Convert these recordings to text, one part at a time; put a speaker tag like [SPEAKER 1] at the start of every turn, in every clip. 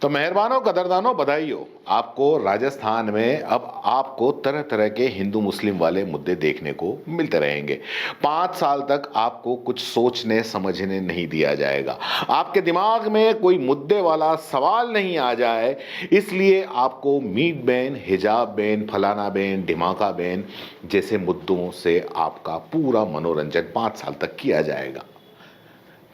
[SPEAKER 1] तो मेहरबानों, कदरदानों, बधाई हो आपको। राजस्थान में अब आपको तरह तरह के हिंदू मुस्लिम वाले मुद्दे देखने को मिलते रहेंगे। 5 साल तक आपको कुछ सोचने समझने नहीं दिया जाएगा। आपके दिमाग में कोई मुद्दे वाला सवाल नहीं आ जाए, इसलिए आपको मीट बैन, हिजाब बैन, फलाना बैन, ढिमाका बैन जैसे मुद्दों से आपका पूरा मनोरंजन 5 साल तक किया जाएगा।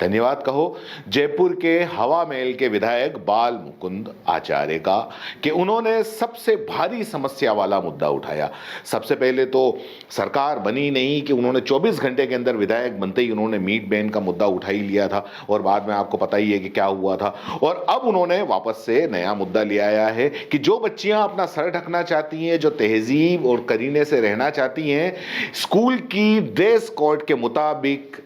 [SPEAKER 1] धन्यवाद कहो जयपुर के हवा महल के विधायक बाल मुकुंद आचार्य का कि उन्होंने सबसे भारी समस्या वाला मुद्दा उठाया। सबसे पहले तो सरकार बनी नहीं कि उन्होंने 24 घंटे के अंदर विधायक बनते ही उन्होंने मीट बैन का मुद्दा उठा ही लिया था, और बाद में आपको पता ही है कि क्या हुआ था। और अब उन्होंने वापस से नया मुद्दा ले आया है कि जो बच्चियां अपना सर ढकना चाहती हैं, जो तहजीब और करीने से रहना चाहती हैं, स्कूल की ड्रेस कोड के मुताबिक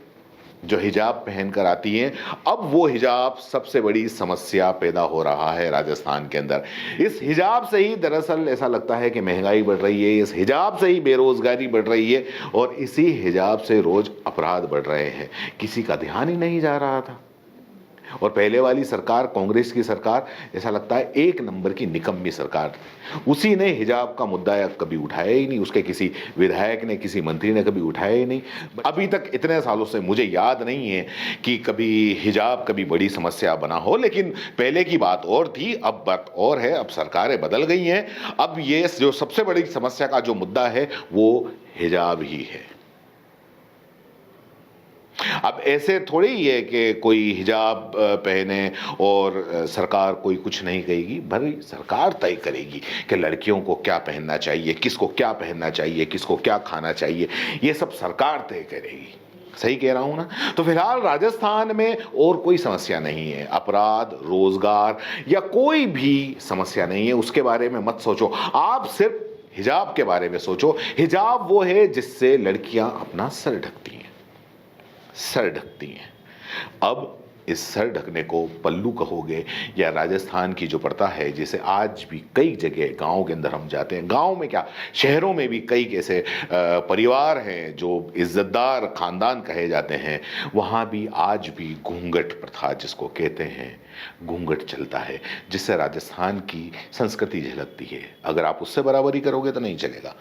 [SPEAKER 1] जो हिजाब पहनकर आती हैं, अब वो हिजाब सबसे बड़ी समस्या पैदा हो रहा है राजस्थान के अंदर। इस हिजाब से ही दरअसल ऐसा लगता है कि महंगाई बढ़ रही है, इस हिजाब से ही बेरोजगारी बढ़ रही है, और इसी हिजाब से रोज अपराध बढ़ रहे हैं। किसी का ध्यान ही नहीं जा रहा था। और पहले वाली सरकार, कांग्रेस की सरकार, ऐसा लगता है एक नंबर की निकम्मी सरकार। उसी ने हिजाब का मुद्दा कभी उठाया ही नहीं, उसके किसी विधायक ने, किसी मंत्री ने कभी उठाया ही नहीं। अभी तक इतने सालों से मुझे याद नहीं है कि कभी हिजाब कभी बड़ी समस्या बना हो। लेकिन पहले की बात और थी, अब बात और है। अब सरकारें बदल गई हैं। अब ये जो सबसे बड़ी समस्या का जो मुद्दा है वो हिजाब ही है। अब ऐसे थोड़ी ही है कि कोई हिजाब पहने और सरकार कोई कुछ नहीं कहेगी। भले सरकार तय करेगी कि लड़कियों को क्या पहनना चाहिए, किसको क्या पहनना चाहिए, किसको क्या खाना चाहिए, ये सब सरकार तय करेगी। सही कह रहा हूं ना? तो फिलहाल राजस्थान में और कोई समस्या नहीं है। अपराध, रोजगार या कोई भी समस्या नहीं है, उसके बारे में मत सोचो। आप सिर्फ हिजाब के बारे में सोचो। हिजाब वो है जिससे लड़कियां अपना सर ढकती हैं, सर ढकती हैं। अब इस सर ढकने को पल्लू कहोगे या राजस्थान की जो प्रथा है, जिसे आज भी कई जगह गांव के अंदर हम जाते हैं, गांव में क्या शहरों में भी कई ऐसे परिवार हैं जो इज्जतदार खानदान कहे जाते हैं, वहां भी आज भी घूंघट प्रथा जिसको कहते हैं, घूंघट चलता है, जिससे राजस्थान की संस्कृति झलकती है। अगर आप उससे बराबरी करोगे तो नहीं चलेगा।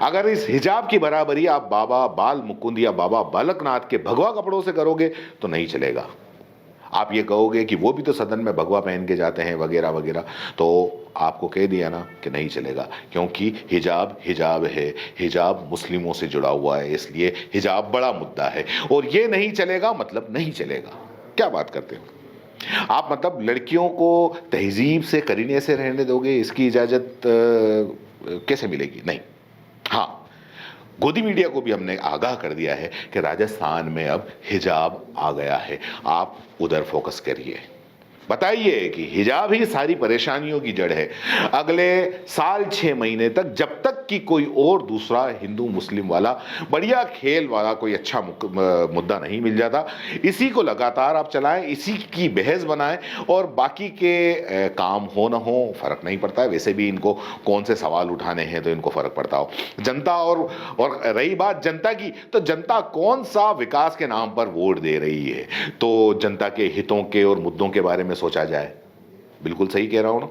[SPEAKER 1] अगर इस हिजाब की बराबरी आप बाबा बाल मुकुंद या बाबा बालकनाथ के भगवा कपड़ों से करोगे तो नहीं चलेगा। आप ये कहोगे कि वो भी तो सदन में भगवा पहन के जाते हैं वगैरह वगैरह, तो आपको कह दिया ना कि नहीं चलेगा। क्योंकि हिजाब हिजाब है, हिजाब मुस्लिमों से जुड़ा हुआ है, इसलिए हिजाब बड़ा मुद्दा है। और ये नहीं चलेगा मतलब नहीं चलेगा। क्या बात करते हो आप? मतलब लड़कियों को तहजीब से, करीने से रहने दोगे, इसकी इजाजत कैसे मिलेगी? नहीं। हाँ, गोदी मीडिया को भी हमने आगाह कर दिया है कि राजस्थान में अब हिजाब आ गया है। आप उधर फोकस करिए, बताइए कि हिजाब ही सारी परेशानियों की जड़ है। अगले साल 6 महीने तक, जब तक कि कोई और दूसरा हिंदू मुस्लिम वाला बढ़िया खेल वाला कोई अच्छा मुद्दा नहीं मिल जाता, इसी को लगातार आप चलाएं, इसी की बहस बनाएं, और बाकी के काम हो ना हो फर्क नहीं पड़ता है। वैसे भी इनको कौन से सवाल उठाने हैं तो इनको फर्क पड़ता हो। जनता और रही बात जनता की, तो जनता कौन सा विकास के नाम पर वोट दे रही है? तो जनता के हितों के और मुद्दों के बारे में सोचा जाए। बिल्कुल सही कह रहा हूं ना?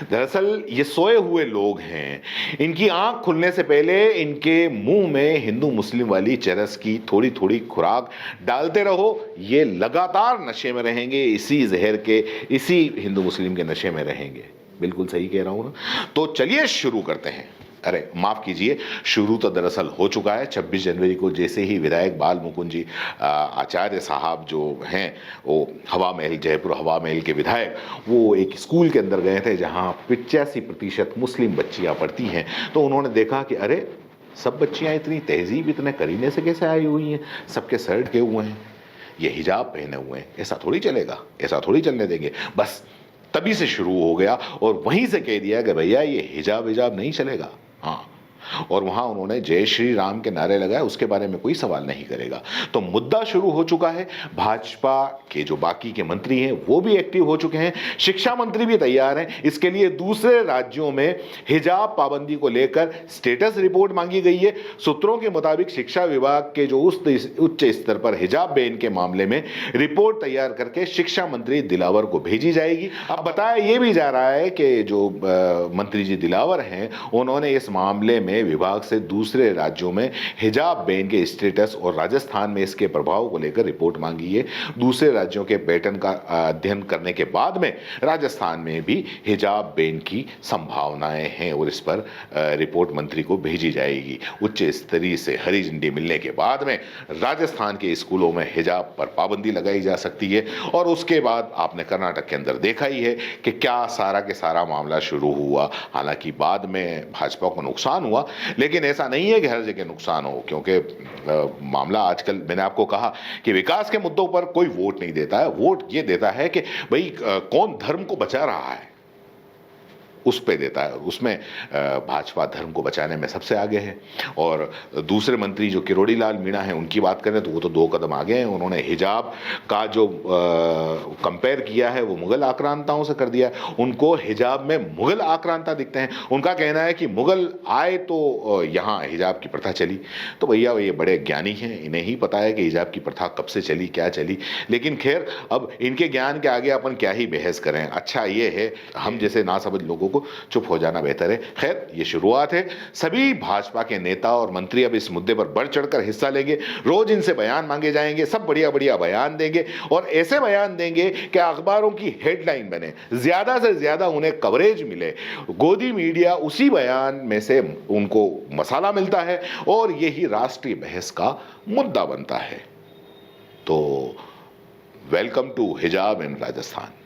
[SPEAKER 1] दरअसल ये सोए हुए लोग हैं, इनकी आंख खुलने से पहले इनके मुंह में हिंदू मुस्लिम वाली चरस की थोड़ी थोड़ी खुराक डालते रहो, ये लगातार नशे में रहेंगे, इसी जहर के, इसी हिंदू मुस्लिम के नशे में रहेंगे। बिल्कुल सही कह रहा हूं ना? तो चलिए शुरू करते हैं। अरे माफ कीजिए, शुरू तो दरअसल हो चुका है। 26 जनवरी को जैसे ही विधायक बाल मुकुंद जी आचार्य साहब जो हैं, वो हवा महल, जयपुर हवा महल के विधायक, वो एक स्कूल के अंदर गए थे जहां 85% मुस्लिम बच्चियां पढ़ती हैं। तो उन्होंने देखा कि अरे सब बच्चियां इतनी तहजीब, इतने करीने से कैसे आई हुई हैं, सबके सर ढके हुए हैं, ये हिजाब पहने हुए हैं, ऐसा थोड़ी चलेगा, ऐसा थोड़ी चलने देंगे। बस तभी से शुरू हो गया और वहीं से कह दिया कि भैया ये हिजाब हिजाब नहीं चलेगा। हाँ, और वहां उन्होंने जय श्री राम के नारे लगाए, उसके बारे में कोई सवाल नहीं करेगा। तो मुद्दा शुरू हो चुका है। भाजपा के जो बाकी के मंत्री हैं वो भी एक्टिव हो चुके हैं, शिक्षा मंत्री भी तैयार हैं। इसके लिए दूसरे राज्यों में हिजाब पाबंदी को लेकर स्टेटस रिपोर्ट मांगी गई है। सूत्रों के मुताबिक शिक्षा विभाग के जो उच्च स्तर पर हिजाब बैन के मामले में रिपोर्ट तैयार करके शिक्षा मंत्री दिलावर को भेजी जाएगी। अब बताया यह भी जा रहा है कि जो मंत्री जी दिलावर हैं उन्होंने इस मामले में विभाग से दूसरे राज्यों में हिजाब बैन के स्टेटस और राजस्थान में इसके प्रभाव को लेकर रिपोर्ट मांगी है। दूसरे राज्यों के पैटर्न का अध्ययन करने के बाद में राजस्थान में भी हिजाब बैन की संभावनाएं हैं और इस पर रिपोर्ट मंत्री को भेजी जाएगी। उच्च स्तरीय से हरी झंडी मिलने के बाद में राजस्थान के स्कूलों में हिजाब पर पाबंदी लगाई जा सकती है। और उसके बाद आपने कर्नाटक के अंदर देखा ही है कि क्या सारा के सारा मामला शुरू हुआ। हालांकि बाद में भाजपा को नुकसान हुआ, लेकिन ऐसा नहीं है कि हर जगह नुकसान हो, क्योंकि मामला आजकल मैंने आपको कहा कि विकास के मुद्दों पर कोई वोट नहीं देता है। वोट ये देता है कि भाई कौन धर्म को बचा रहा है, उस पे देता है। उसमें भाजपा धर्म को बचाने में सबसे आगे है। और दूसरे मंत्री जो किरोड़ी लाल मीणा हैं उनकी बात करें तो वो तो 2 कदम आगे हैं। उन्होंने हिजाब का जो कंपेयर किया है वो मुगल आक्रांताओं से कर दिया। उनको हिजाब में मुगल आक्रांता दिखते हैं। उनका कहना है कि मुगल आए तो यहाँ हिजाब की प्रथा चली। तो भैया ये बड़े ज्ञानी हैं, इन्हें ही पता है कि हिजाब की प्रथा कब से चली, क्या चली। लेकिन खैर अब इनके ज्ञान के आगे अपन क्या ही बहस करें। अच्छा ये है हम जैसे नासमझ लोगों को चुप हो जाना बेहतर है। खैर ये शुरुआत है। सभी भाजपा के नेता और मंत्री अब इस मुद्दे पर बढ़ चढ़कर हिस्सा लेंगे। रोज इनसे बयान मांगे जाएंगे, सब बढ़िया बढ़िया बयान देंगे और ऐसे बयान देंगे कि अखबारों की हेडलाइन बने, ज्यादा से ज्यादा उन्हें कवरेज मिले। गोदी मीडिया उसी बयान में से उनको मसाला मिलता है और यही राष्ट्रीय बहस का मुद्दा बनता है। तो वेलकम टू हिजाब इन राजस्थान।